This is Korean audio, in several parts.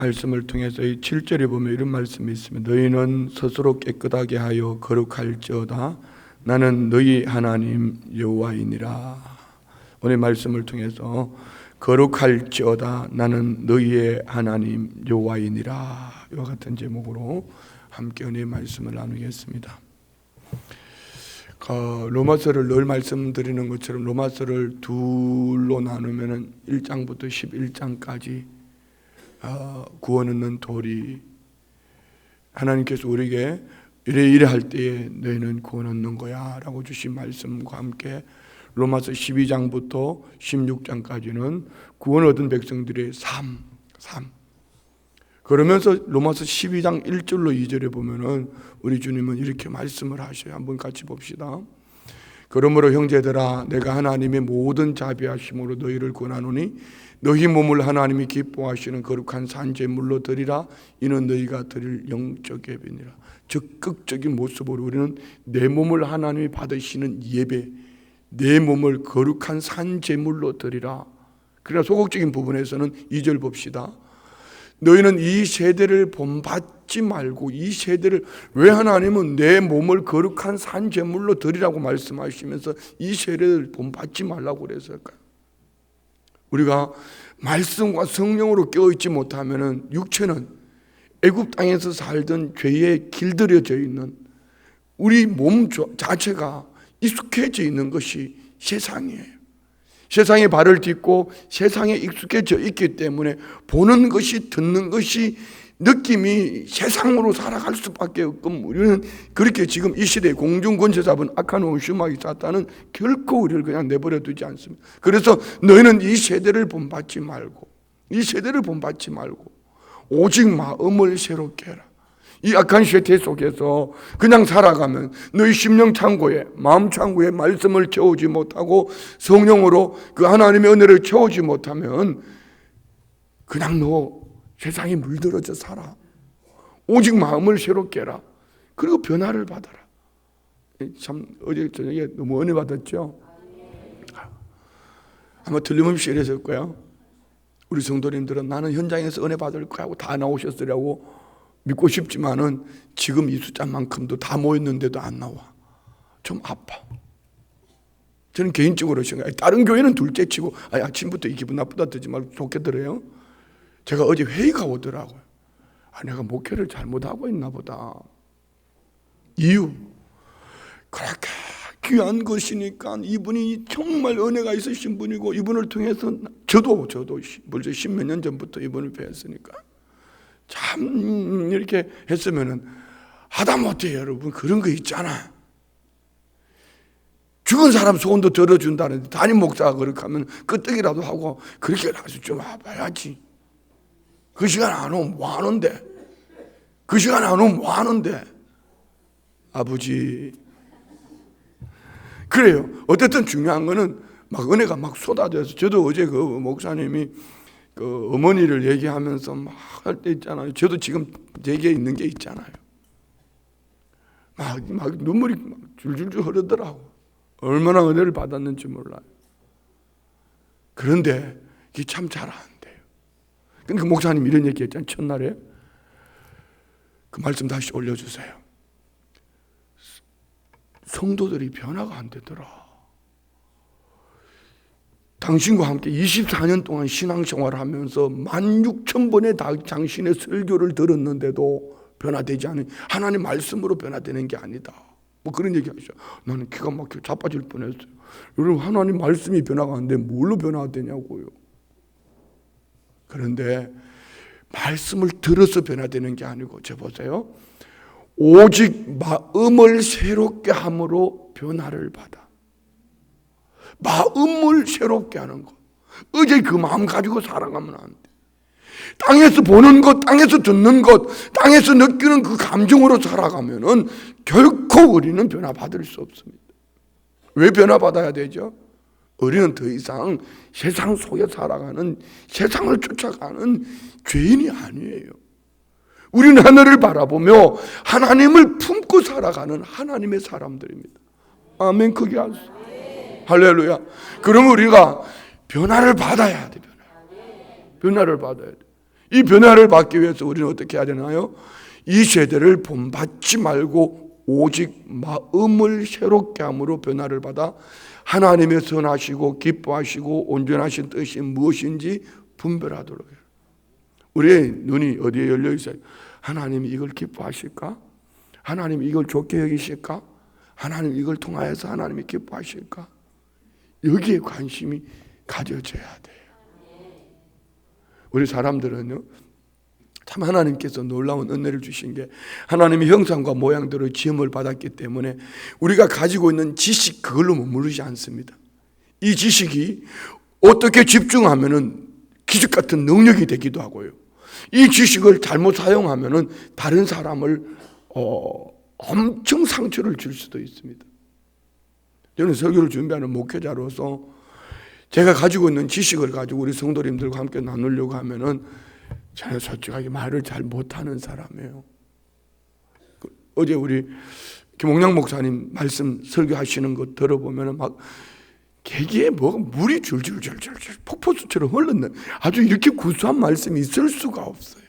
말씀을 통해서 이 7절에 보면 이런 말씀이 있습니다. 너희는 스스로 깨끗하게 하여 거룩할지어다 나는 너희 하나님 여호와이니라. 오늘 말씀을 통해서 거룩할지어다 나는 너희의 하나님 여호와이니라, 이와 같은 제목으로 함께 은혜의 말씀을 나누겠습니다. 로마서를 늘 말씀드리는 것처럼 로마서를 둘로 나누면 1장부터 11장까지 구원 얻는 도리, 하나님께서 우리에게 이래 할 때에 너희는 구원 얻는 거야 라고 주신 말씀과 함께 로마서 12장부터 16장까지는 구원 얻은 백성들의 삶. 그러면서 로마서 12장 1절로 2절에 보면은 우리 주님은 이렇게 말씀을 하셔요. 한번 같이 봅시다. 그러므로 형제들아 내가 하나님의 모든 자비하심으로 너희를 권하노니 너희 몸을 하나님이 기뻐하시는 거룩한 산제물로 드리라. 이는 너희가 드릴 영적 예배니라. 적극적인 모습으로 우리는 내 몸을 하나님이 받으시는 예배, 내 몸을 거룩한 산제물로 드리라. 그러나 소극적인 부분에서는 2절 봅시다. 너희는 이 세대를 본받지 말고, 이 세대를 왜 하나님은 내 몸을 거룩한 산제물로 드리라고 말씀하시면서 이 세대를 본받지 말라고 그랬을까요? 우리가 말씀과 성령으로 깨어있지 못하면 육체는 애굽 땅에서 살던 죄에 길들여져 있는 우리 몸 자체가 익숙해져 있는 것이 세상이에요. 세상에 발을 딛고 세상에 익숙해져 있기 때문에 보는 것이, 듣는 것이, 느낌이 세상으로 살아갈 수밖에 없고, 우리는 그렇게 지금 이 시대에 공중권세 잡은 악한 원수마귀 사탄은 결코 우리를 그냥 내버려 두지 않습니다. 그래서 너희는 이 세대를 본받지 말고, 오직 마음을 새롭게 해라. 이 악한 세대 속에서 그냥 살아가면 너희 심령 창고에, 마음 창고에 말씀을 채우지 못하고 성령으로 그 하나님의 은혜를 채우지 못하면 그냥 너 세상에 물들어져 살아. 오직 마음을 새롭게 해라. 그리고 변화를 받아라. 참 어제 저녁에 너무 은혜 받았죠? 아마 틀림없이 이랬을 거예요. 우리 성도님들은 나는 현장에서 은혜 받을 거야 하고 다 나오셨으라고 믿고 싶지만은 지금 이 숫자만큼도 다 모였는데도 안 나와. 좀 아파. 저는 개인적으로 생각해요. 다른 교회는 둘째치고 아침부터 이 기분 나쁘다 듣지 말고 좋게 들어요. 제가 어제 회의가 오더라고요. 내가 목회를 잘못하고 있나 보다. 이유, 그렇게 귀한 것이니까 이분이 정말 은혜가 있으신 분이고, 이분을 통해서 저도 벌써 10몇 년 전부터 이분을 뵈었으니까 참 이렇게 했으면은 하다못해 여러분 그런 거 있잖아. 죽은 사람 소원도 들어준다는데 담임 목사가 그렇게 하면 끄떡이라도 하고 그렇게라도 좀 와봐야지. 그 시간 안 오면 뭐 하는데? 아버지, 그래요. 어쨌든 중요한 거는 막 은혜가 막 쏟아져서, 저도 어제 그 목사님이 그 어머니를 얘기하면서 막 할 때 있잖아요. 저도 지금 제게 있는 게 있잖아요. 막 눈물이 막 줄줄줄 흐르더라고. 얼마나 은혜를 받았는지 몰라요. 그런데 이게 참 잘 안 돼요. 그러니까 목사님 이런 얘기 했잖아요. 첫날에 그 말씀 다시 올려주세요. 성도들이 변화가 안 되더라. 당신과 함께 24년 동안 신앙생활을 하면서 16,000번의 당신의 설교를 들었는데도 변화되지 않은, 하나님 말씀으로 변화되는 게 아니다. 뭐 그런 얘기 하죠. 나는 기가 막혀 자빠질 뻔했어요. 여러분, 하나님 말씀이 변화가 안 돼 뭘로 변화가 되냐고요. 그런데 말씀을 들어서 변화되는 게 아니고, 저 보세요. 오직 마음을 새롭게 함으로 변화를 받아. 마음을 새롭게 하는 것. 어제 그 마음 가지고 살아가면 안 돼. 땅에서 보는 것, 땅에서 듣는 것, 땅에서 느끼는 그 감정으로 살아가면은 결코 우리는 변화받을 수 없습니다. 왜 변화받아야 되죠? 우리는 더 이상 세상 속에 살아가는, 세상을 쫓아가는 죄인이 아니에요. 우리는 하늘을 바라보며 하나님을 품고 살아가는 하나님의 사람들입니다. 아멘. 크게 하세요. 할렐루야. 그럼 우리가 변화를 받아야 돼. 변화를 받아야 돼. 이 변화를 받기 위해서 우리는 어떻게 해야 되나요? 이 세대를 본받지 말고 오직 마음을 새롭게 함으로 변화를 받아 하나님의 선하시고 기뻐하시고 온전하신 뜻이 무엇인지 분별하도록 해요. 우리의 눈이 어디에 열려 있어요? 하나님이 이걸 기뻐하실까? 하나님이 이걸 좋게 여기실까? 하나님 이걸 통하여서 하나님이 기뻐하실까? 여기에 관심이 가져져야 돼요. 우리 사람들은요, 참 하나님께서 놀라운 은혜를 주신 게 하나님의 형상과 모양대로 지음을 받았기 때문에 우리가 가지고 있는 지식 그걸로 머무르지 않습니다. 이 지식이 어떻게 집중하면은 기적 같은 능력이 되기도 하고요. 이 지식을 잘못 사용하면은 다른 사람을 엄청 상처를 줄 수도 있습니다. 저는 설교를 준비하는 목회자로서 제가 가지고 있는 지식을 가지고 우리 성도님들과 함께 나누려고 하면은 저는 솔직하게 말을 잘 못하는 사람이에요. 어제 우리 김홍양 목사님 말씀 설교하시는 거 들어보면은 막 계기에 뭐가 물이 줄줄줄줄 폭포수처럼 흘렀는 아주 이렇게 구수한 말씀이 있을 수가 없어요.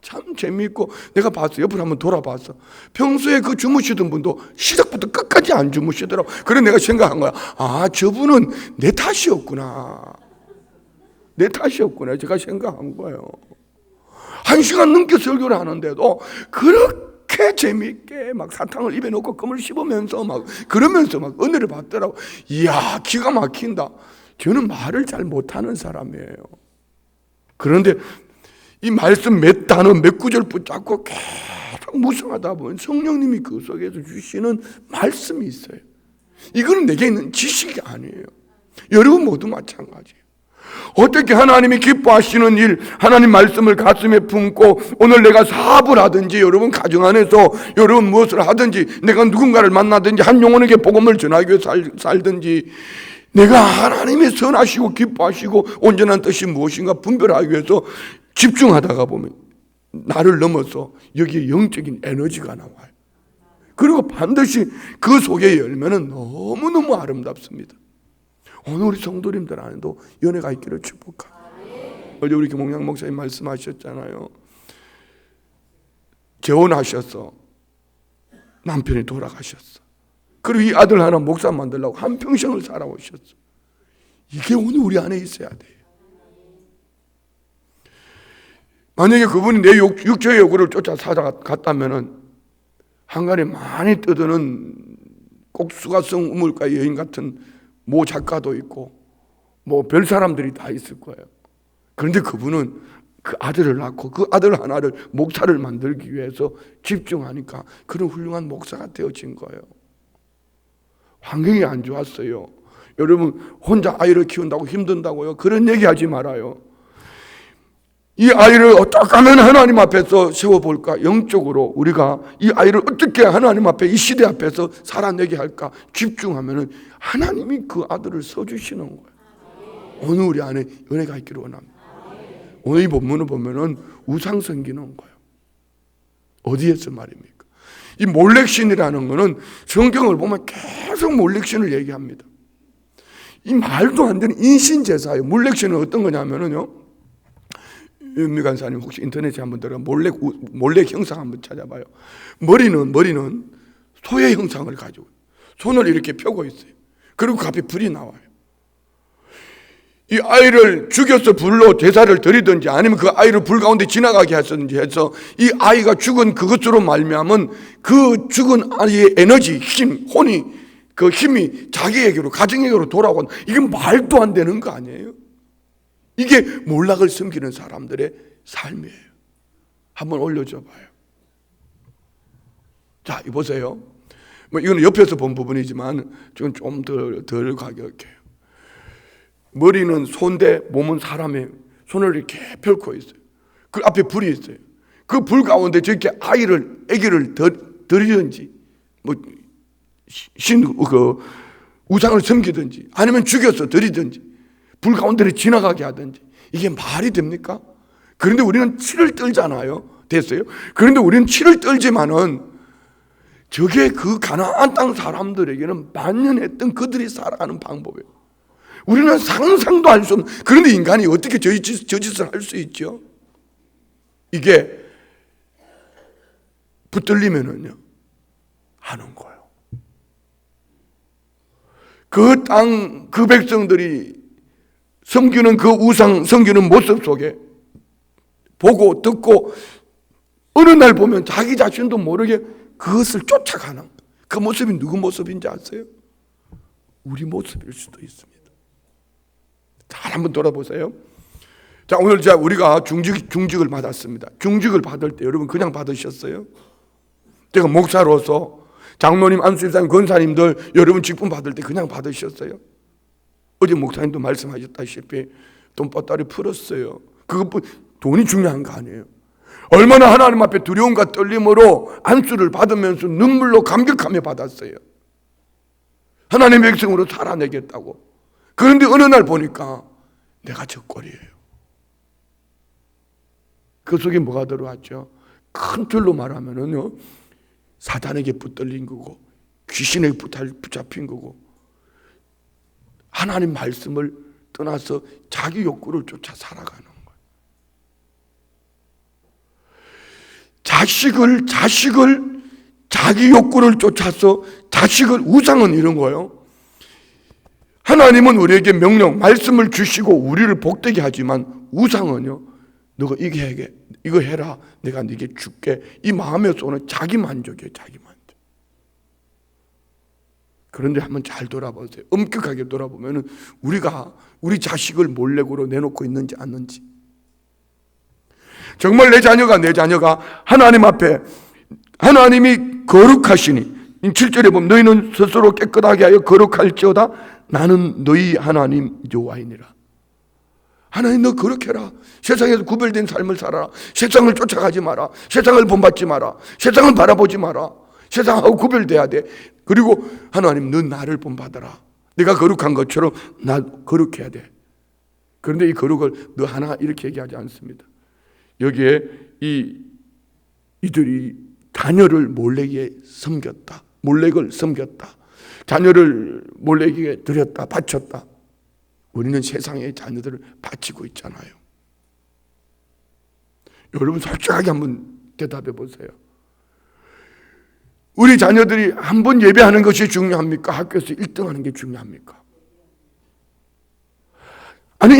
참 재미있고 내가 봤어. 옆으로 한번 돌아봤어. 평소에 그 주무시던 분도 시작부터 끝까지 안 주무시더라고. 그래 내가 생각한 거야. 아, 저분은 내 탓이었구나. 내 탓이었구나. 제가 생각한 거예요. 1시간 넘게 설교를 하는데도 그렇게 재미있게 막 사탕을 입에 넣고 껌을 씹으면서 막 그러면서 막 은혜를 받더라고. 이야, 기가 막힌다. 저는 말을 잘 못하는 사람이에요. 그런데 이 말씀 몇 단어 몇 구절 붙잡고 계속 묵상하다 보면 성령님이 그 속에서 주시는 말씀이 있어요. 이거는 내게 있는 지식이 아니에요. 여러분 모두 마찬가지예요. 어떻게 하나님이 기뻐하시는 일, 하나님 말씀을 가슴에 품고 오늘 내가 사업을 하든지 여러분 가정 안에서 여러분 무엇을 하든지 내가 누군가를 만나든지 한 영혼에게 복음을 전하기 위해 살든지 내가 하나님의 선하시고 기뻐하시고 온전한 뜻이 무엇인가 분별하기 위해서 집중하다가 보면 나를 넘어서 여기에 영적인 에너지가 나와요. 그리고 반드시 그 속에 열면은 너무너무 아름답습니다. 오늘 우리 성도님들 안에도 연애가 있기를 축복합니다. 어제 우리 김홍양 목사님 말씀하셨잖아요. 재혼하셔서 남편이 돌아가셨어. 그리고 이 아들 하나 목사 만들려고 한평생을 살아오셨어. 이게 오늘 우리 안에 있어야 돼요. 만약에 그분이 내 육체의 요구를 쫓아 살아갔다면은 한간에 많이 떠드는 꼭 수가성 우물가 여인 같은 모 작가도 있고 뭐 별 사람들이 다 있을 거예요. 그런데 그분은 그 아들을 낳고 그 아들 하나를 목사를 만들기 위해서 집중하니까 그런 훌륭한 목사가 되어진 거예요. 환경이 안 좋았어요. 여러분 혼자 아이를 키운다고 힘든다고요? 그런 얘기하지 말아요. 이 아이를 어떻게 하면 하나님 앞에서 세워볼까? 영적으로 우리가 이 아이를 어떻게 하나님 앞에 이 시대 앞에서 살아내게 할까? 집중하면 하나님이 그 아들을 써주시는 거예요. 오늘 우리 안에 은혜가 있기를 원합니다. 오늘 이 본문을 보면은 우상 섬기는 거예요. 어디에서 말입니까? 이 몰렉신이라는 거는 성경을 보면 계속 몰렉신을 얘기합니다. 이 말도 안 되는 인신제사예요. 몰렉신은 어떤 거냐면은요. 윤미 간사님 혹시 인터넷에 한번 들어가 몰렉 형상 한번 찾아봐요. 머리는 소의 형상을 가지고 손을 이렇게 펴고 있어요. 그리고 그 앞에 불이 나와요. 이 아이를 죽여서 불로 제사를 드리든지 아니면 그 아이를 불 가운데 지나가게 하든지 해서 이 아이가 죽은 그것으로 말미암은 그 죽은 아이의 에너지, 힘, 혼이 그 힘이 자기에게로 가정에게로 돌아온 이건 말도 안 되는 거 아니에요? 이게 몰락을 섬기는 사람들의 삶이에요. 한번 올려줘 봐요. 자, 보세요. 뭐 이거는 옆에서 본 부분이지만 지금 좀 덜 가격해요. 머리는 소인데 몸은 사람의 손을 이렇게 펼고 있어요. 그 앞에 불이 있어요. 그 불 가운데 저렇게 아기를 드리든지 뭐 우상을 섬기든지 아니면 죽여서 드리든지 불 가운데를 지나가게 하든지 이게 말이 됩니까? 그런데 우리는 치를 떨잖아요. 됐어요? 그런데 우리는 치를 떨지만은 저게 그 가나안 땅 사람들에게는 만연했던 그들이 살아가는 방법이에요. 우리는 상상도 할 수 없는, 그런데 인간이 어떻게 저 짓을 할 수 있죠? 이게 붙들리면은요 하는 거예요. 그 땅, 그 백성들이 섬기는 그 우상, 섬기는 모습 속에 보고 듣고 어느 날 보면 자기 자신도 모르게 그것을 쫓아가는 그 모습이 누구 모습인지 아세요? 우리 모습일 수도 있습니다. 잘 한번 돌아보세요. 자, 오늘 우리가 중직을 받았습니다. 중직을 받을 때 여러분 그냥 받으셨어요? 제가 목사로서 장로님, 안수집사님, 권사님들 여러분 직분 받을 때 그냥 받으셨어요? 어제 목사님도 말씀하셨다시피 돈 보따리 풀었어요. 그것뿐 돈이 중요한 거 아니에요. 얼마나 하나님 앞에 두려움과 떨림으로 안수를 받으면서 눈물로 감격하며 받았어요. 하나님의 백성으로 살아내겠다고. 그런데 어느 날 보니까 내가 저 꼴이에요. 그 속에 뭐가 들어왔죠? 큰 틀로 말하면은요, 사단에게 붙들린 거고, 귀신에게 붙잡힌 거고, 하나님 말씀을 떠나서 자기 욕구를 쫓아 살아가는 거예요. 자식을 자기 욕구를 쫓아서 자식을, 우상은 이런 거예요. 하나님은 우리에게 명령, 말씀을 주시고 우리를 복되게 하지만 우상은요, 너가 이거 해라, 내가 네게 줄게. 이 마음에서 오는 자기 만족이에요. 자기 만족. 그런데 한번 잘 돌아보세요. 엄격하게 돌아보면 우리가 우리 자식을 몰래고로 내놓고 있는지 않는지, 정말 내 자녀가 하나님 앞에 하나님이 거룩하시니 7절에 보면 너희는 스스로 깨끗하게 하여 거룩할지어다 나는 너희 하나님 여호와이니라. 하나님 너 거룩해라. 세상에서 구별된 삶을 살아라. 세상을 쫓아가지 마라. 세상을 본받지 마라. 세상을 바라보지 마라. 세상하고 구별돼야 돼. 그리고 하나님 너 나를 본받아라. 내가 거룩한 것처럼 나 거룩해야 돼. 그런데 이 거룩을 너 하나 이렇게 얘기하지 않습니다. 여기에 이들이 자녀를 몰래게 섬겼다. 몰래를 섬겼다. 자녀를 몰래게 드렸다. 바쳤다. 우리는 세상의 자녀들을 바치고 있잖아요. 여러분 솔직하게 한번 대답해 보세요. 우리 자녀들이 한 번 예배하는 것이 중요합니까? 학교에서 1등하는 게 중요합니까? 아니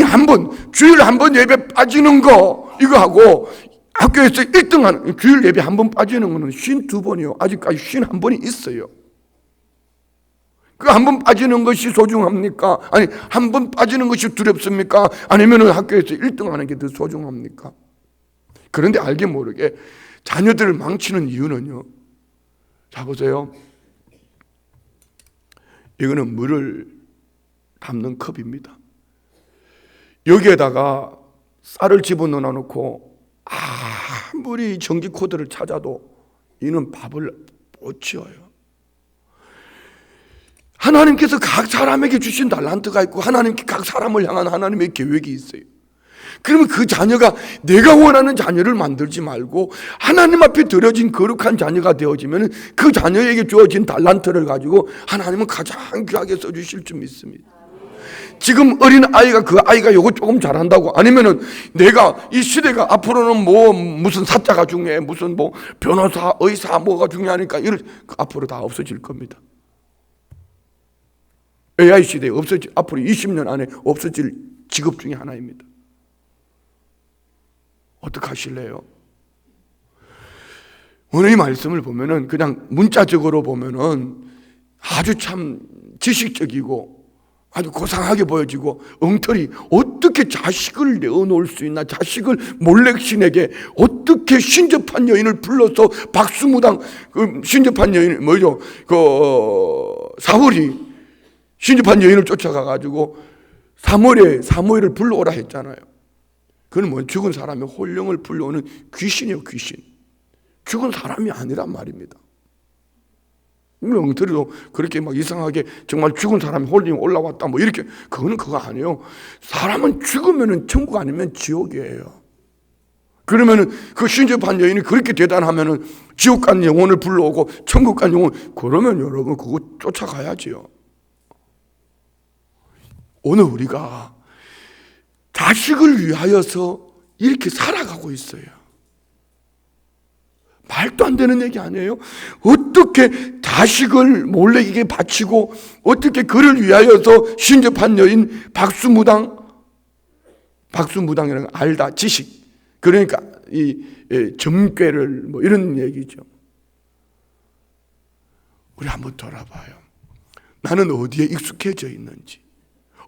주일에 한 번 예배 빠지는 거 이거 하고 학교에서 1등하는 주일 예배 한 번 빠지는 거는 52번이요. 아직까지 51번이 있어요. 그 한 번 빠지는 것이 소중합니까? 아니 한 번 빠지는 것이 두렵습니까? 아니면 학교에서 1등하는 게 더 소중합니까? 그런데 알게 모르게 자녀들을 망치는 이유는요, 자 보세요. 이거는 물을 담는 컵입니다. 여기에다가 쌀을 집어넣어 놓고 아무리 전기 코드를 찾아도 이는 밥을 못 지어요. 하나님께서 각 사람에게 주신 달란트가 있고 하나님께 각 사람을 향한 하나님의 계획이 있어요. 그러면 그 자녀가 내가 원하는 자녀를 만들지 말고 하나님 앞에 드려진 거룩한 자녀가 되어지면 그 자녀에게 주어진 달란트를 가지고 하나님은 가장 귀하게 써주실 줄 믿습니다. 지금 어린 아이가 그 아이가 요거 조금 잘한다고 아니면은 내가 이 시대가 앞으로는 무슨 사자가 중요해, 무슨 변호사, 의사 뭐가 중요하니까 앞으로 다 없어질 겁니다. AI 시대에 앞으로 20년 안에 없어질 직업 중에 하나입니다. 어떻게 하실래요? 오늘 이 말씀을 보면은 그냥 문자적으로 보면은 아주 참 지식적이고 아주 고상하게 보여지고 엉터리, 어떻게 자식을 내어놓을 수 있나? 자식을 몰래신에게 어떻게 신접한 여인을 불러서 박수무당, 신접한 여인 뭐죠? 사울이 신접한 여인을 쫓아가가지고 사무엘을 불러오라 했잖아요. 그건 뭐 죽은 사람의 혼령을 불러오는 귀신이에요, 귀신. 죽은 사람이 아니란 말입니다. 엉터리도 그렇게 막 이상하게 정말 죽은 사람이 혼령이 올라왔다 뭐 이렇게, 그거는 그거 아니에요. 사람은 죽으면은 천국 아니면 지옥이에요. 그러면은 그 신접한 여인이 그렇게 대단하면은 지옥 간 영혼을 불러오고 천국 간 영혼, 그러면 여러분 그거 쫓아가야지요. 오늘 우리가 자식을 위하여서 이렇게 살아가고 있어요. 말도 안 되는 얘기 아니에요? 어떻게 자식을 몰래에게 바치고 어떻게 그를 위하여서 신접한 여인 박수무당이라는 거 알다, 지식. 그러니까 이 점괘를 뭐 이런 얘기죠. 우리 한번 돌아봐요. 나는 어디에 익숙해져 있는지,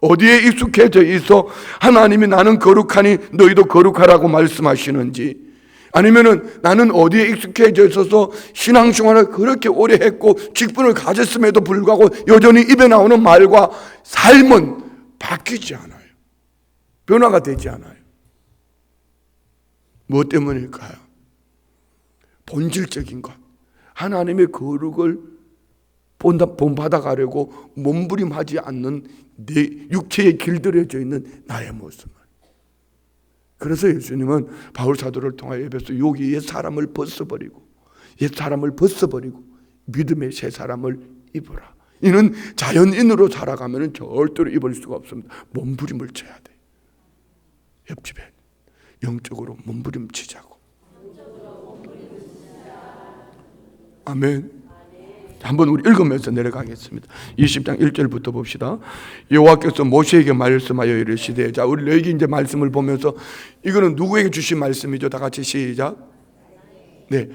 어디에 익숙해져 있어 하나님이 나는 거룩하니 너희도 거룩하라고 말씀하시는지, 아니면은 나는 어디에 익숙해져 있어서 신앙생활을 그렇게 오래 했고 직분을 가졌음에도 불구하고 여전히 입에 나오는 말과 삶은 바뀌지 않아요. 변화가 되지 않아요. 무엇 때문일까요? 본질적인 것. 하나님의 거룩을 본받아가려고 몸부림하지 않는 내 육체에 길들여져 있는 나의 모습을. 그래서 예수님은 바울 사도를 통하여 에베소 여기 옛 사람을 벗어버리고 믿음의 새 사람을 입어라. 이는 자연인으로 살아가면 절대로 입을 수가 없습니다. 몸부림을 쳐야 돼. 옆집에 영적으로 몸부림치자고. 아멘. 한번 우리 읽으면서 내려가겠습니다. 20장 1절부터 봅시다. 여호와께서 모세에게 말씀하여 이르시되, 자, 우리 레위기 이제 말씀을 보면서 이거는 누구에게 주신 말씀이죠? 다 같이 시작. 네.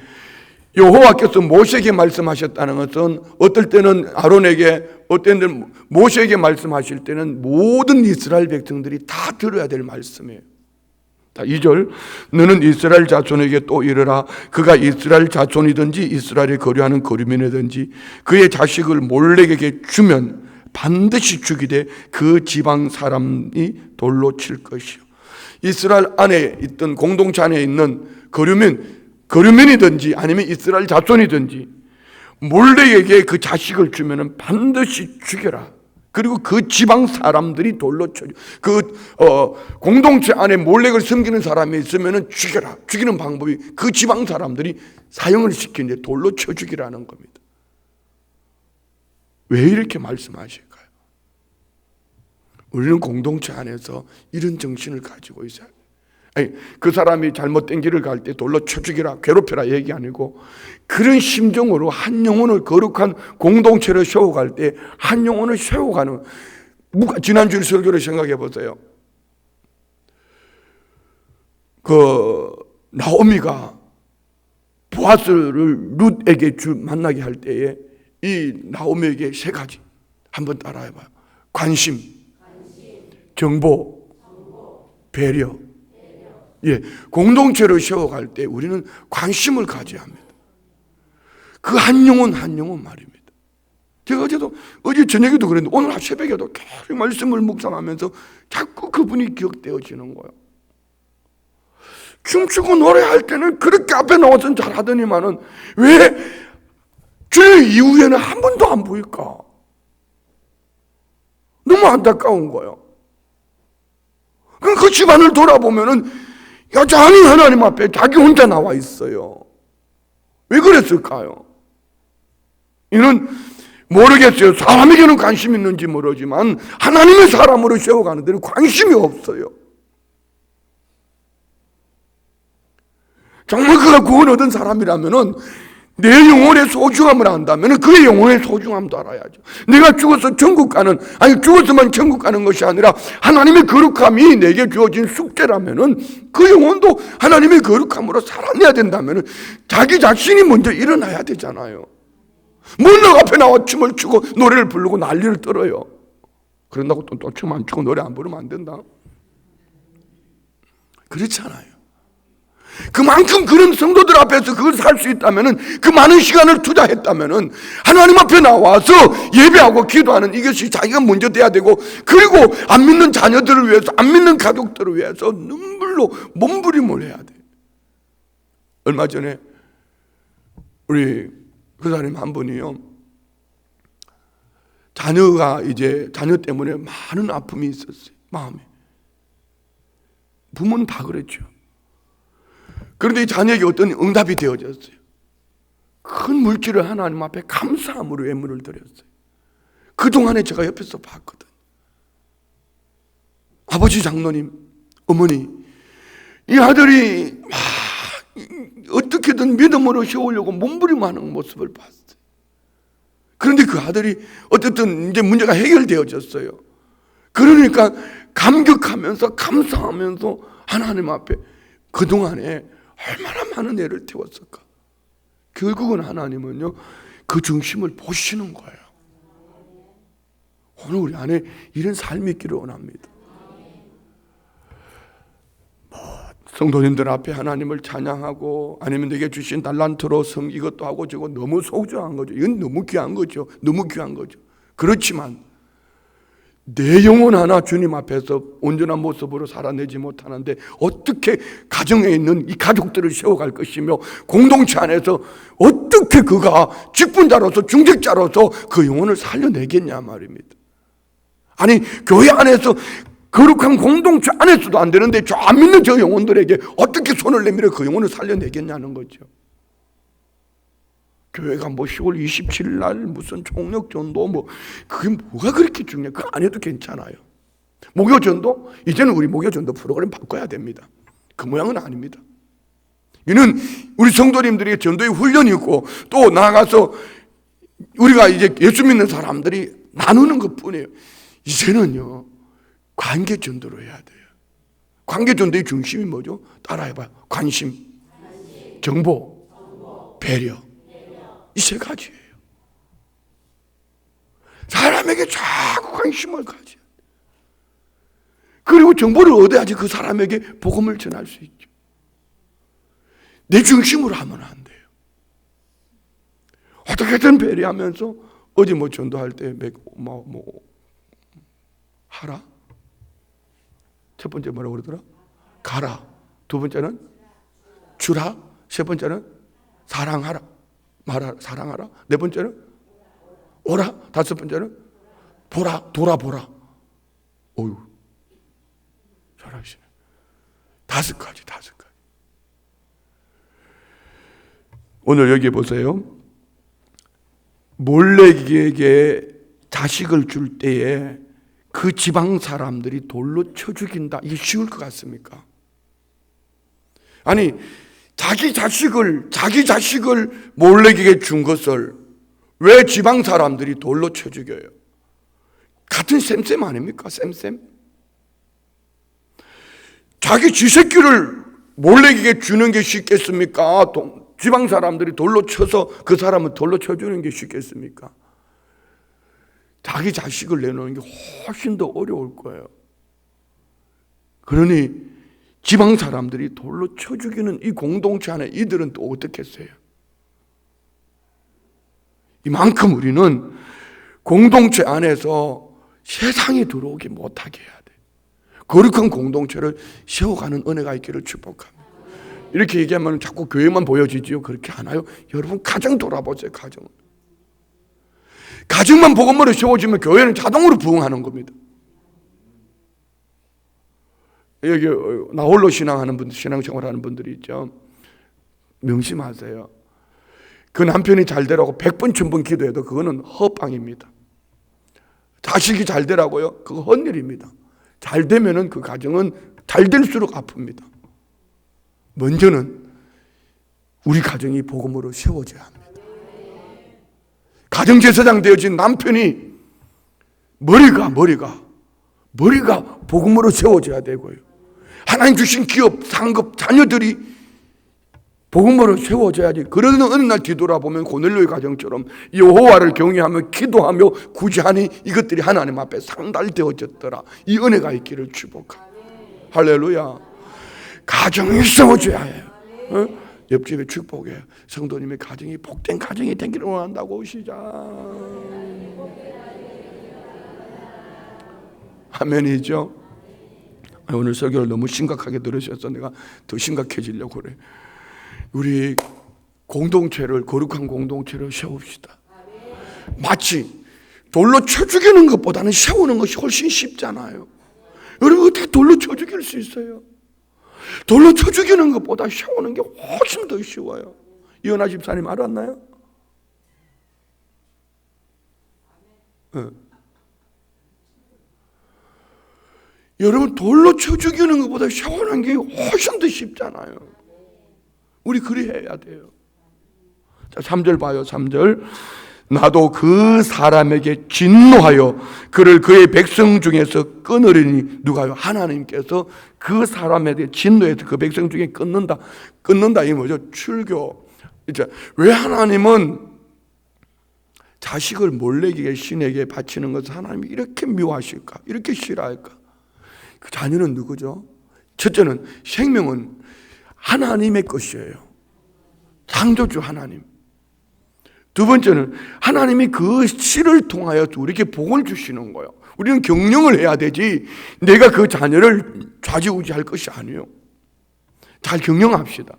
여호와께서 모세에게 말씀하셨다는 것은 어떨 때는 아론에게, 어떤 때는 모세에게 말씀하실 때는 모든 이스라엘 백성들이 다 들어야 될 말씀이에요. 2절, 너는 이스라엘 자손에게 또 이르라. 그가 이스라엘 자손이든지 이스라엘에 거류하는 거류민이든지 그의 자식을 몰렉에게 주면 반드시 죽이되 그 지방 사람이 돌로 칠 것이요. 이스라엘 안에 있던 공동체 안에 있는 거류민이든지 아니면 이스라엘 자손이든지 몰렉에게 그 자식을 주면 반드시 죽여라. 그리고 그 지방 사람들이 돌로 쳐줘. 공동체 안에 몰렉을 섬기는 사람이 있으면 죽여라. 죽이는 방법이 그 지방 사람들이 사형을 시키는데 돌로 쳐 죽이라는 겁니다. 왜 이렇게 말씀하실까요? 우리는 공동체 안에서 이런 정신을 가지고 있어야 돼요. 아니, 그 사람이 잘못된 길을 갈 때 돌로 쳐 죽이라, 괴롭혀라 얘기 아니고, 그런 심정으로 한 영혼을 거룩한 공동체를 세워갈 때 한 영혼을 세워가는, 지난주 설교를 생각해 보세요. 나오미가 보아스를 룻에게 만나게 할 때에 이 나오미에게 세 가지 한번 따라해봐요. 관심, 정보, 배려. 예, 공동체를 세워갈 때 우리는 관심을 가져야 합니다. 그 한 영혼 한 영혼 말입니다. 제가 어제 저녁에도 그랬는데 오늘 새벽에도 계속 말씀을 묵상하면서 자꾸 그분이 기억되어지는 거예요. 춤추고 노래할 때는 그렇게 앞에 나와서는 잘하더니만은 왜 주의 이후에는 한 번도 안 보일까? 너무 안타까운 거예요. 그럼 그 집안을 돌아보면은 여전히 하나님 앞에 자기 혼자 나와 있어요. 왜 그랬을까요? 이는 모르겠어요. 사람에게는 관심이 있는지 모르지만 하나님의 사람으로 세워가는 데는 관심이 없어요. 정말 그가 구원 얻은 사람이라면은 내 영혼의 소중함을 안다면 그의 영혼의 소중함도 알아야죠. 내가 죽어서 천국 가는, 아니 죽었으면 천국 가는 것이 아니라 하나님의 거룩함이 내게 주어진 숙제라면은 그 영혼도 하나님의 거룩함으로 살아내야 된다면은 자기 자신이 먼저 일어나야 되잖아요. 문턱 앞에 나와 춤을 추고 노래를 부르고 난리를 떨어요. 그런다고 또 춤 안 추고 노래 안 부르면 안 된다. 그렇잖아요. 그만큼 그런 성도들 앞에서 그걸 살 수 있다면은, 그 많은 시간을 투자했다면은 하나님 앞에 나와서 예배하고 기도하는 이것이 자기가 먼저 돼야 되고, 그리고 안 믿는 자녀들을 위해서, 안 믿는 가족들을 위해서 눈물로 몸부림을 해야 돼. 얼마 전에 우리 교사님 한 분이요, 자녀 때문에 많은 아픔이 있었어요. 마음에. 부모는 다 그랬죠. 그런데 이 자녀에게 어떤 응답이 되어졌어요. 큰 물질을 하나님 앞에 감사함으로 예물을 드렸어요. 그동안에 제가 옆에서 봤거든. 아버지 장로님, 어머니, 이 아들이 어떻게 어떻게든 믿음으로 세우려고 몸부림하는 모습을 봤어요. 그런데 그 아들이 어쨌든 이제 문제가 해결되어졌어요. 그러니까 감격하면서 감사하면서 하나님 앞에 그동안에 얼마나 많은 애를 태웠을까. 결국은 하나님은요, 그 중심을 보시는 거예요. 오늘 우리 안에 이런 삶이 있기를 원합니다. 성도님들 앞에 하나님을 찬양하고 아니면 내게 주신 달란트로 성 이것도 하고 저거 너무 소중한 거죠. 이건 너무 귀한 거죠. 너무 귀한 거죠. 그렇지만 내 영혼 하나 주님 앞에서 온전한 모습으로 살아내지 못하는데 어떻게 가정에 있는 이 가족들을 세워갈 것이며 공동체 안에서 어떻게 그가 직분자로서 중직자로서 그 영혼을 살려내겠냐 말입니다. 아니 교회 안에서 거룩한 공동체 안에서도 안 되는데 저 안 믿는 저 영혼들에게 어떻게 손을 내밀어 그 영혼을 살려내겠냐는 거죠. 교회가 뭐 10월 27일 날 무슨 총력 전도 뭐 그게 뭐가 그렇게 중요해? 그거 안 해도 괜찮아요. 목요 전도? 이제는 우리 목요 전도 프로그램 바꿔야 됩니다. 그 모양은 아닙니다. 이는 우리 성도님들이 전도의 훈련이 있고 또 나아가서 우리가 이제 예수 믿는 사람들이 나누는 것 뿐이에요. 이제는요 관계 전도로 해야 돼요. 관계 전도의 중심이 뭐죠? 따라해봐요. 관심, 정보, 배려. 이 세 가지예요. 사람에게 자꾸 관심을 가져야 돼. 그리고 정보를 얻어야지 그 사람에게 복음을 전할 수 있죠. 내 중심으로 하면 안 돼요. 어떻게든 배려하면서 어제 뭐 전도할 때 하라. 첫 번째 뭐라고 그러더라? 가라. 두 번째는 주라. 세 번째는 사랑하라. 사랑하라. 네 번째는 오라. 다섯 번째는 보라. 돌아보라. 어휴, 잘하시네. 다섯 가지. 오늘 여기 보세요. 몰레기에게 자식을 줄 때에 그 지방 사람들이 돌로 쳐 죽인다. 이게 쉬울 것 같습니까? 아니 자기 자식을 몰레기에게 준 것을 왜 지방 사람들이 돌로 쳐 죽여요? 같은 셈 아닙니까? 셈. 자기 쥐새끼를 몰레기에게 주는 게 쉽겠습니까? 지방 사람들이 돌로 쳐서 그 사람을 돌로 쳐주는 게 쉽겠습니까? 자기 자식을 내놓는 게 훨씬 더 어려울 거예요. 그러니 지방 사람들이 돌로 쳐 죽이는 이 공동체 안에 이들은 또 어떻게 했어요? 이만큼 우리는 공동체 안에서 세상이 들어오게 못하게 해야 돼. 거룩한 공동체를 세워가는 은혜가 있기를 축복합니다. 이렇게 얘기하면 자꾸 교회만 보여지지요. 그렇게 하나요? 여러분 가정 돌아보세요. 가정만 복음으로 세워지면 교회는 자동으로 부흥하는 겁니다. 여기 나홀로 신앙하는 분들, 신앙생활하는 분들이 있죠. 명심하세요. 그 남편이 잘 되라고 100번 1000번 기도해도 그거는 헛방입니다. 자식이 잘 되라고요? 그거 헛일입니다. 잘 되면은 그 가정은 잘 될수록 아픕니다. 먼저는 우리 가정이 복음으로 세워져야 합니다. 가정제사장 되어진 남편이 머리가 복음으로 세워져야 되고요. 하나님 주신 기업, 상급, 자녀들이 복음으로 세워져야지. 그러는 어느 날 뒤돌아보면 고넬료의 가정처럼 여호와를 경외하며 기도하며 구제하니 이것들이 하나님 앞에 상달되어졌더라. 이 은혜가 있기를 축복합니다. 할렐루야. 가정이 세워져야 해요. 옆집에 축복해. 성도님의 가정이 복된 가정이 되기를 원한다고 시작. 아멘이죠. 오늘 설교를 너무 심각하게 들으셔서 내가 더 심각해지려고 그래. 우리 공동체를, 거룩한 공동체를 세웁시다. 마치 돌로 쳐 죽이는 것보다는 세우는 것이 훨씬 쉽잖아요. 여러분 어떻게 돌로 쳐 죽일 수 있어요? 돌로 쳐 죽이는 것보다 세우는 게 훨씬 더 쉬워요. 이은하 집사님 알았나요? 네. 여러분 돌로 쳐 죽이는 것보다 세우는 게 훨씬 더 쉽잖아요. 우리 그리해야 돼요. 자, 3절 봐요. 3절. 나도 그 사람에게 진노하여 그를 그의 백성 중에서 끊으리니 누가요? 하나님께서 그 사람에게 진노해서 그 백성 중에 끊는다. 끊는다 이 뭐죠? 출교. 이제 왜 하나님은 자식을 몰래기게 신에게 바치는 것을 하나님이 이렇게 미워하실까? 이렇게 싫어할까? 그 자녀는 누구죠? 첫째는 생명은 하나님의 것이에요. 창조주 하나님. 두 번째는 하나님이 그 씨를 통하여 우리에게 복을 주시는 거예요. 우리는 경영을 해야 되지 내가 그 자녀를 좌지우지할 것이 아니에요. 잘 경영합시다.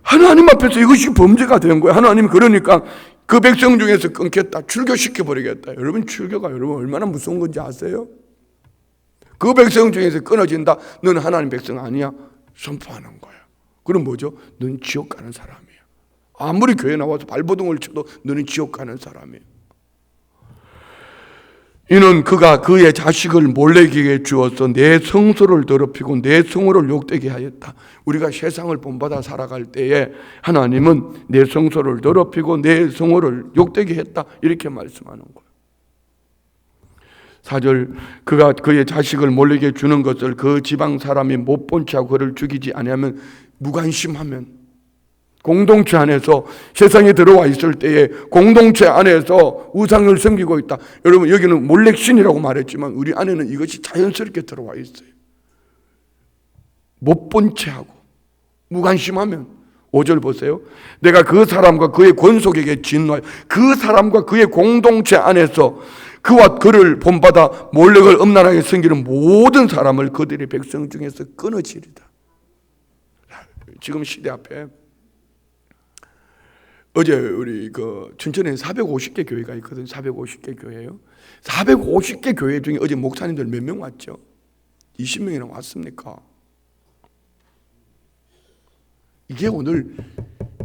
하나님 앞에서 이것이 범죄가 된 거예요. 하나님 그러니까 그 백성 중에서 끊겠다. 출교시켜버리겠다. 여러분 출교가 여러분 얼마나 무서운 건지 아세요? 그 백성 중에서 끊어진다. 너는 하나님 백성 아니야. 선포하는 거예요. 그럼 뭐죠? 너는 지옥 가는 사람이야. 아무리 교회 나와서 발버둥을 쳐도 너는 지옥 가는 사람이에요. 이는 그가 그의 자식을 몰래기게 주어서 내 성소를 더럽히고 내 성호를 욕되게 하였다. 우리가 세상을 본받아 살아갈 때에 하나님은 내 성소를 더럽히고 내 성호를 욕되게 했다. 이렇게 말씀하는 거예요. 4절 그가 그의 자식을 몰래게 주는 것을 그 지방 사람이 못 본 채 하고 그를 죽이지 아니하면 무관심하면 공동체 안에서 세상에 들어와 있을 때에 공동체 안에서 우상을 섬기고 있다. 여러분 여기는 몰렉신이라고 말했지만 우리 안에는 이것이 자연스럽게 들어와 있어요. 못 본 채 하고 무관심하면 5절 보세요. 내가 그 사람과 그의 권속에게 진노하여 그 사람과 그의 공동체 안에서 그와 그를 본받아 몰렉을 음란하게 섬기는 모든 사람을 그들의 백성 중에서 끊어지리다. 지금 시대 앞에 어제 우리 그 춘천에 450개 교회가 있거든요. 450개 교회예요. 450개 교회 중에 어제 목사님들 몇 명 왔죠? 20명이나 왔습니까? 이게 오늘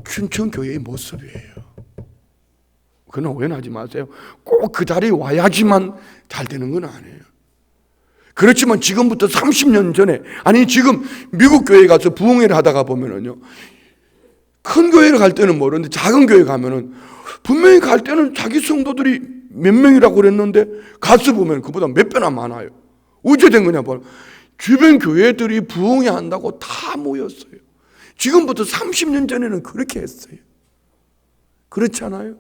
춘천 교회의 모습이에요. 그러나 오해하지 마세요. 꼭 그 자리에 와야지만 잘 되는 건 아니에요. 그렇지만 지금부터 30년 전에 아니 지금 미국 교회에 가서 부흥회를 하다가 보면은요. 큰 교회를 갈 때는 모르는데 작은 교회 가면은 분명히 갈 때는 자기 성도들이 몇 명이라고 그랬는데 가서 보면 그보다 몇 배나 많아요. 어째 된 거냐 봐. 주변 교회들이 부흥회 한다고 다 모였어요. 지금부터 30년 전에는 그렇게 했어요. 그렇지 않아요?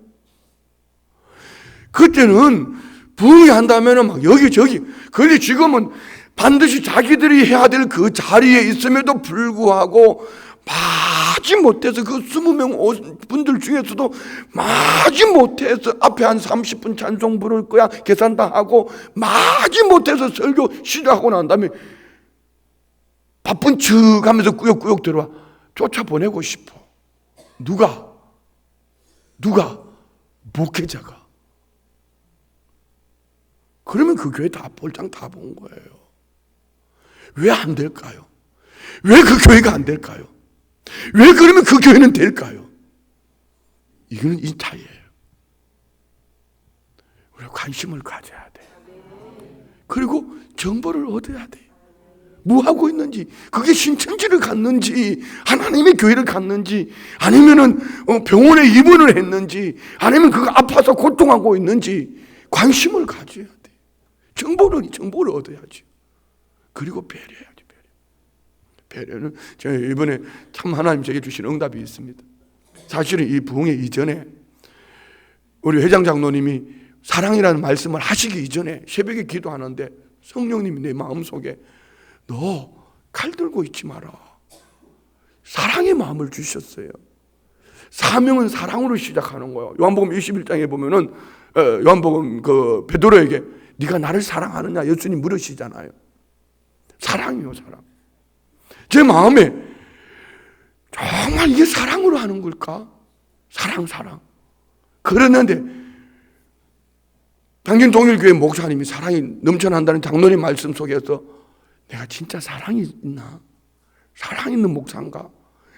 그때는 부흥회 한다면은 막 여기저기. 그런데 지금은 반드시 자기들이 해야 될 그 자리에 있음에도 불구하고 마지못해서 그 20명 분들 중에서도 마지못해서 앞에 한 30분 찬송 부를 거야 계산 다 하고 마지못해서 설교 시작하고 난 다음에 바쁜 척 하면서 꾸역꾸역 들어와. 쫓아보내고 싶어. 누가? 목회자가. 그러면 그 교회 다 볼장 다 본 거예요. 왜 안 될까요? 왜 그 교회가 안 될까요? 왜 그러면 그 교회는 될까요? 이거는 이 차이예요. 우리가 관심을 가져야 돼. 그리고 정보를 얻어야 돼. 뭐 하고 있는지, 그게 신천지를 갔는지, 하나님의 교회를 갔는지, 아니면은 병원에 입원을 했는지, 아니면 그가 아파서 고통하고 있는지 관심을 가져야 돼. 정보를 얻어야지. 그리고 배려해야지. 배려는 제가 이번에 참 하나님 제게 주신 응답이 있습니다. 사실은 이 부흥회 이전에 우리 회장 장로님이 사랑이라는 말씀을 하시기 이전에 새벽에 기도하는데 성령님이 내 마음속에 너 칼 들고 있지 마라. 사랑의 마음을 주셨어요. 사명은 사랑으로 시작하는 거예요. 요한복음 21장에 보면은 요한복음 그 베드로에게 네가 나를 사랑하느냐 예수님 물으시잖아요. 사랑이요, 사랑. 제 마음에 정말 이게 사랑으로 하는 걸까? 사랑. 그랬는데 당진동일교회 목사님이 사랑이 넘쳐난다는 장로님 말씀 속에서 내가 진짜 사랑이 있나? 사랑 있는 목사인가?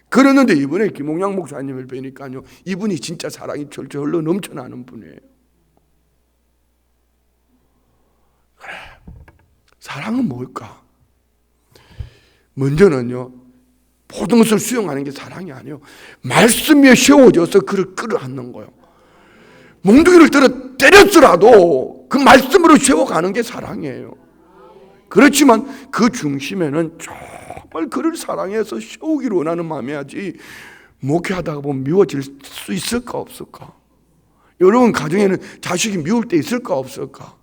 그랬는데 이번에 김홍양 목사님을 뵈니까요, 이분이 진짜 사랑이 철철 흘러 넘쳐나는 분이에요. 그래, 사랑은 뭘까? 먼저는요, 모든 것을 수용하는 게 사랑이 아니에요. 말씀 위에 세워져서 그를 끌어안는 거예요. 몽둥이를 들어 때렸더라도 그 말씀으로 세워가는 게 사랑이에요. 그렇지만 그 중심에는 정말 그를 사랑해서 세우기를 원하는 마음이야지 목회하다가 보면 미워질 수 있을까 없을까? 여러분 가정에는 자식이 미울 때 있을까 없을까?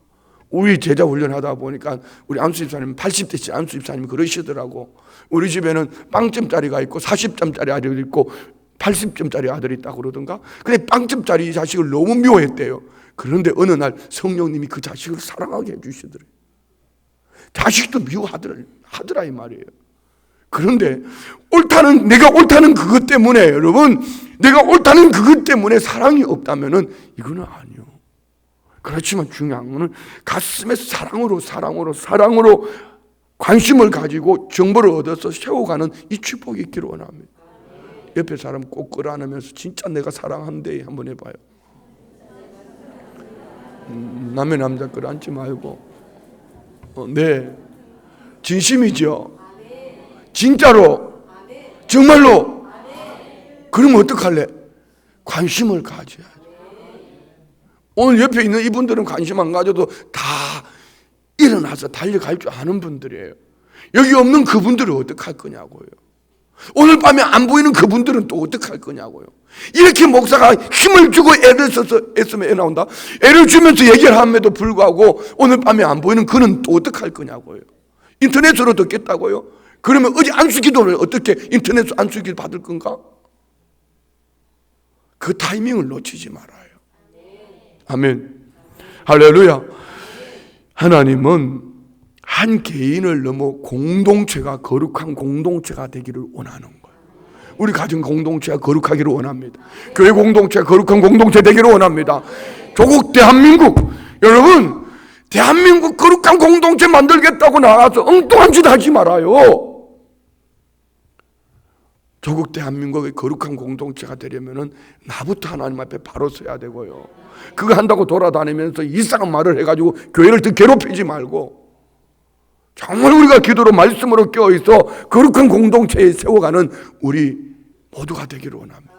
우리 제자 훈련하다 보니까 우리 안수 집사님 80대째 안수 집사님이 그러시더라고. 우리 집에는 빵점짜리가 있고 40점짜리 아들이 있고 80점짜리 아들이 있다고 그러던가. 근데 빵점짜리 자식을 너무 미워했대요. 그런데 어느 날 성령님이 그 자식을 사랑하게 해주시더래요. 자식도 미워하더라 이 말이에요. 그런데 내가 옳다는 그것 때문에 여러분 내가 옳다는 그것 때문에 사랑이 없다면은 이거는 아니요. 그렇지만 중요한 것은 가슴에 사랑으로 관심을 가지고 정보를 얻어서 세워가는 이 축복이 있기를 원합니다. 옆에 사람 꼭 끌어안으면서 진짜 내가 사랑한대 한번 해봐요. 남의 남자 끌어안지 말고 네 진심이죠. 진짜로 정말로 그러면 어떡할래? 관심을 가져야죠. 오늘 옆에 있는 이분들은 관심 안 가져도 다 일어나서 달려갈 줄 아는 분들이에요. 여기 없는 그분들은 어떡할 거냐고요. 오늘 밤에 안 보이는 그분들은 또 어떡할 거냐고요. 이렇게 목사가 힘을 주고 애를 써서 애쓰면 애 나온다. 애를 주면서 얘기를 함에도 불구하고 오늘 밤에 안 보이는 그는 또 어떡할 거냐고요. 인터넷으로 듣겠다고요? 그러면 어제 안수기도를 어떻게 인터넷으로 안수기도 받을 건가? 그 타이밍을 놓치지 말아요. 아멘. 할렐루야. 하나님은 한 개인을 넘어 공동체가 거룩한 공동체가 되기를 원하는 거예요. 우리 가정 공동체가 거룩하기를 원합니다. 교회 공동체가 거룩한 공동체 되기를 원합니다. 조국 대한민국 여러분 대한민국 거룩한 공동체 만들겠다고 나가서 엉뚱한 짓 하지 말아요. 조국 대한민국의 거룩한 공동체가 되려면은 나부터 하나님 앞에 바로 서야 되고요. 그거 한다고 돌아다니면서 이상한 말을 해가지고 교회를 더 괴롭히지 말고 정말 우리가 기도로 말씀으로 껴있어 거룩한 공동체에 세워가는 우리 모두가 되기를 원합니다.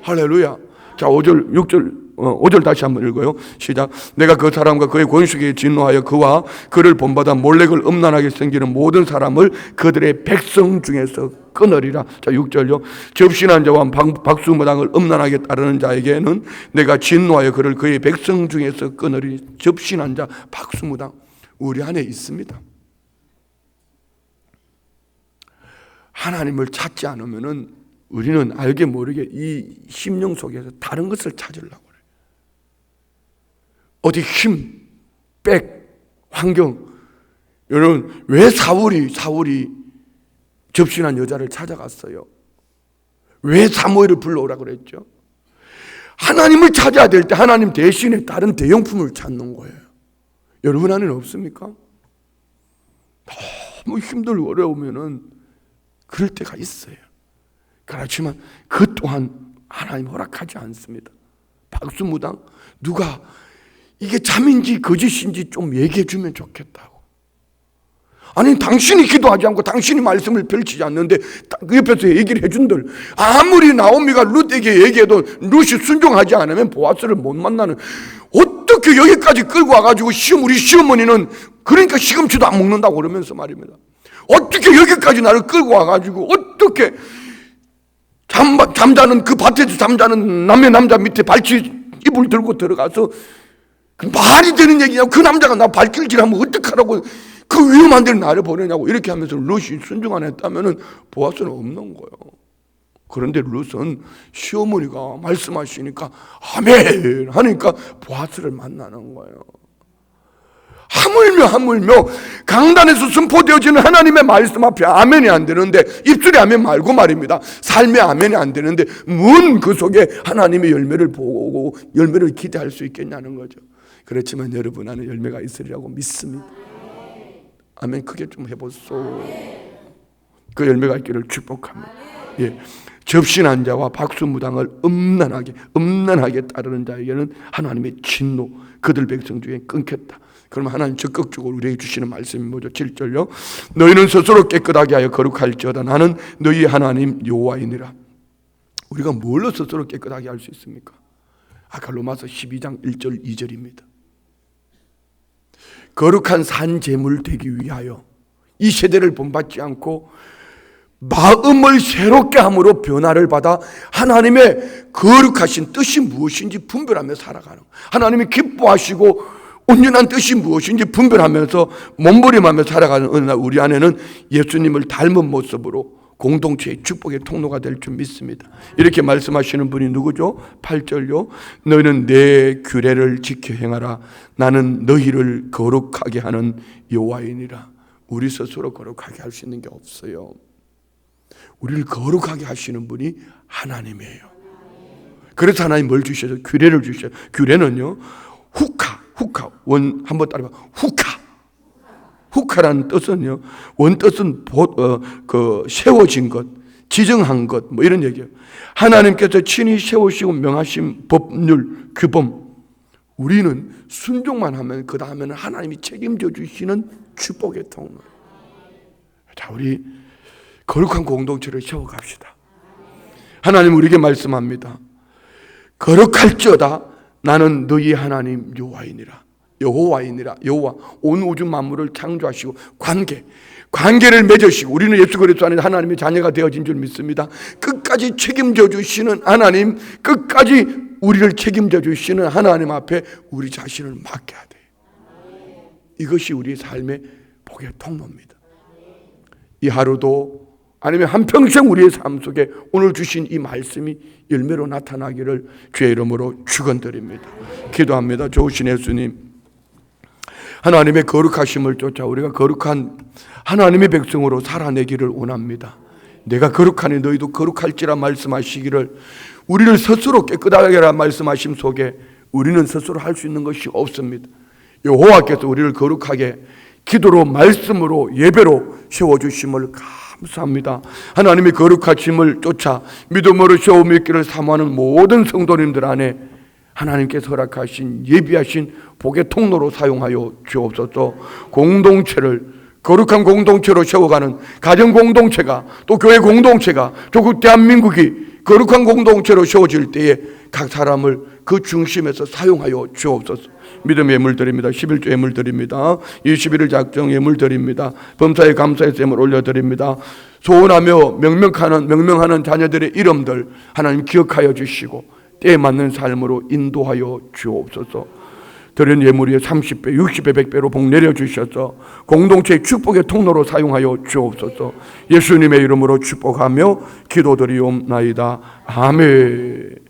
할렐루야. 자 5절 6절 5절 다시 한번 읽어요. 시작. 내가 그 사람과 그의 권속에 진노하여 그와 그를 본받아 몰렉을 음란하게 생기는 모든 사람을 그들의 백성 중에서 끊으리라. 자 6절요. 접신한 자와 박수무당을 음란하게 따르는 자에게는 내가 진노하여 그를 그의 백성 중에서 끊으리. 접신한 자 박수무당 우리 안에 있습니다. 하나님을 찾지 않으면은 우리는 알게 모르게 이 심령 속에서 다른 것을 찾으려고 그래요. 어디 힘, 백, 환경. 여러분 왜 사울이 접신한 여자를 찾아갔어요? 왜 사무엘을 불러오라고 그랬죠? 하나님을 찾아야 될 때 하나님 대신에 다른 대용품을 찾는 거예요. 여러분 안에는 없습니까? 너무 힘들고 어려우면은 그럴 때가 있어요. 그렇지만 그 또한 하나님 허락하지 않습니다. 박수무당 누가 이게 잠인지 거짓인지 좀 얘기해 주면 좋겠다고. 아니 당신이 기도하지 않고 당신이 말씀을 펼치지 않는데 그 옆에서 얘기를 해준들 아무리 나오미가 룻에게 얘기해도 룻이 순종하지 않으면 보아스를 못 만나는 어떻게 여기까지 끌고 와가지고 우리 시어머니는 그러니까 시금치도 안 먹는다고 그러면서 말입니다. 어떻게 여기까지 나를 끌고 와가지고 어떻게 잠자는 그 밭에서 잠자는 남자 밑에 발치 이불 들고 들어가서 말이 되는 얘기냐고. 그 남자가 나 발길질하면 어떡하라고 그 위험한 데를 나를 보내냐고. 이렇게 하면서 룻이 순종 안 했다면 보아스는 없는 거예요. 그런데 룻은 시어머니가 말씀하시니까 아멘 하니까 보아스를 만나는 거예요. 하물며 강단에서 선포되어지는 하나님의 말씀 앞에 아멘이 안 되는데 입술에 아멘 말고 말입니다. 삶에 아멘이 안 되는데 뭔 그 속에 하나님의 열매를 보고 열매를 기대할 수 있겠냐는 거죠. 그렇지만 여러분 안에 열매가 있으리라고 믿습니다. 아멘 크게 좀 해보소. 그 열매가 있기를 축복합니다. 예. 접신한 자와 박수무당을 음란하게 따르는 자에게는 하나님의 진노 그들 백성 중에 끊겠다. 그럼 하나님 적극적으로 우리에게 주시는 말씀이 뭐죠? 7절요. 너희는 스스로 깨끗하게 하여 거룩할지어다. 나는 너희 하나님 여호와이니라. 우리가 뭘로 스스로 깨끗하게 할 수 있습니까? 아까 로마서 12장 1절 2절입니다. 거룩한 산 제물 되기 위하여 이 세대를 본받지 않고 마음을 새롭게 함으로 변화를 받아 하나님의 거룩하신 뜻이 무엇인지 분별하며 살아가는, 하나님이 기뻐하시고 온전한 뜻이 무엇인지 분별하면서 몸부림하며 살아가는 어느 날 우리 안에는 예수님을 닮은 모습으로 공동체의 축복의 통로가 될 줄 믿습니다. 이렇게 말씀하시는 분이 누구죠? 8절요. 너희는 내 규례를 지켜 행하라. 나는 너희를 거룩하게 하는 여호와이니라. 우리 스스로 거룩하게 할 수 있는 게 없어요. 우리를 거룩하게 하시는 분이 하나님이에요. 그래서 하나님 뭘 주셔서 규례를 주셔요. 규례는요, 후카 원 한번 따라봐. 후카라는 뜻은요, 원 뜻은 세워진 것, 지정한 것, 뭐 이런 얘기예요. 하나님께서 친히 세우시고 명하신 법률, 규범, 우리는 순종만 하면 그 다음에는 하나님이 책임져 주시는 축복의 통로. 자, 우리 거룩한 공동체를 세워갑시다. 하나님 우리에게 말씀합니다. 거룩할지어다. 나는 너희 하나님 여호와이니라. 여호와, 온 우주 만물을 창조하시고 관계를 맺으시고, 우리는 예수 그리스도 안에 하나님의 자녀가 되어진 줄 믿습니다. 끝까지 책임져 주시는 하나님, 끝까지 우리를 책임져 주시는 하나님 앞에 우리 자신을 맡겨야 돼요. 이것이 우리 삶의 복의 통로입니다. 이 하루도 아니면 한평생 우리의 삶 속에 오늘 주신 이 말씀이 열매로 나타나기를 주의 이름으로 축원드립니다. 기도합니다. 좋으신 예수님, 하나님의 거룩하심을 쫓아 우리가 거룩한 하나님의 백성으로 살아내기를 원합니다. 내가 거룩하니 너희도 거룩할지라 말씀하시기를, 우리를 스스로 깨끗하게 하라 말씀하심 속에 우리는 스스로 할 수 있는 것이 없습니다. 여호와께서 우리를 거룩하게 기도로, 말씀으로, 예배로 세워주심을 감사합니다. 하나님의 거룩하심을 쫓아 믿음으로 세워 믿기를 사모하는 모든 성도님들 안에 하나님께서 허락하신 예비하신 복의 통로로 사용하여 주옵소서. 공동체를 거룩한 공동체로 세워가는 가정 공동체가, 또 교회 공동체가, 또 대한민국이 거룩한 공동체로 세워질 때에 각 사람을 그 중심에서 사용하여 주옵소서. 믿음의 예물 드립니다. 11조 예물 드립니다. 21일 작정 예물 드립니다. 범사에 감사의 예물 올려드립니다. 소원하며 명명하는 자녀들의 이름들 하나님 기억하여 주시고 때에 맞는 삶으로 인도하여 주옵소서. 드린 예물이 30배, 60배, 100배로 복 내려주셔서 공동체의 축복의 통로로 사용하여 주옵소서. 예수님의 이름으로 축복하며 기도드리옵나이다. 아멘.